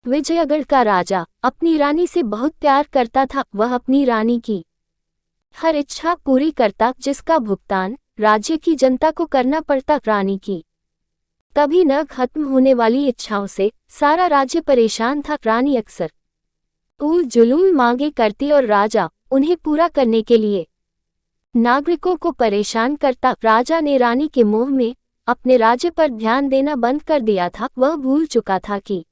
विजयगढ़ का राजा अपनी रानी से बहुत प्यार करता था। वह अपनी रानी की हर इच्छा पूरी करता, जिसका भुगतान राज्य की जनता को करना पड़ता। रानी की कभी न खत्म होने वाली इच्छाओं से सारा राज्य परेशान था। रानी अक्सर उल जुलूल मांगे करती और राजा उन्हें पूरा करने के लिए नागरिकों को परेशान करता। राजा ने रानी के मोह में अपने राज्य पर ध्यान देना बंद कर दिया था। वह भूल चुका था कि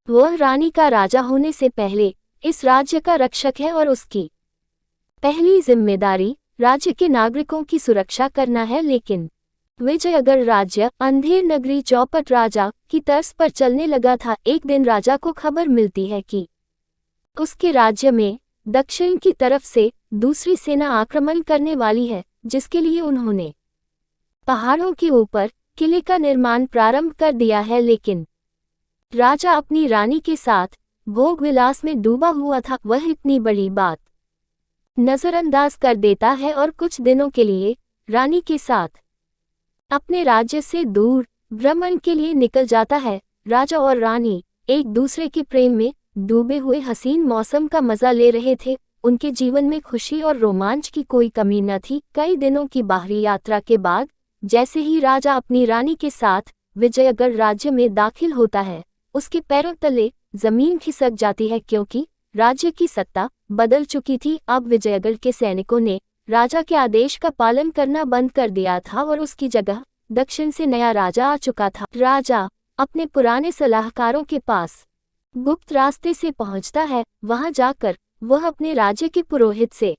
वह रानी का राजा होने से पहले इस राज्य का रक्षक है और उसकी पहली जिम्मेदारी राज्य के नागरिकों की सुरक्षा करना है। लेकिन विजयगढ़ राज्य अंधेर नगरी चौपट राजा की तर्ज पर चलने लगा था। एक दिन राजा को खबर मिलती है कि उसके राज्य में दक्षिण की तरफ से दूसरी सेना आक्रमण करने वाली है, जिसके लिए उन्होंने पहाड़ों के ऊपर किले का निर्माण प्रारंभ कर दिया है। लेकिन राजा अपनी रानी के साथ भोग विलास में डूबा हुआ था। वह इतनी बड़ी बात नजरअंदाज कर देता है और कुछ दिनों के लिए रानी के साथ अपने राज्य से दूर भ्रमण के लिए निकल जाता है। राजा और रानी एक दूसरे के प्रेम में डूबे हुए हसीन मौसम का मजा ले रहे थे। उनके जीवन में खुशी और रोमांच की कोई कमी न थी। कई दिनों की बाहरी यात्रा के बाद जैसे ही राजा अपनी रानी के साथ विजयगढ़ राज्य में दाखिल होता है, उसके पैरों तले जमीन खिसक जाती है, क्योंकि राज्य की सत्ता बदल चुकी थी। अब विजयगढ़ के सैनिकों ने राजा के आदेश का पालन करना बंद कर दिया था और उसकी जगह दक्षिण से नया राजा आ चुका था। राजा अपने पुराने सलाहकारों के पास गुप्त रास्ते से पहुंचता है। वहां जाकर वह अपने राज्य के पुरोहित से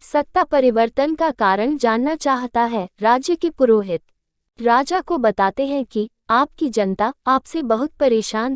सत्ता परिवर्तन का कारण जानना चाहता है। राज्य के पुरोहित राजा को बताते हैं कि आपकी जनता आपसे बहुत परेशान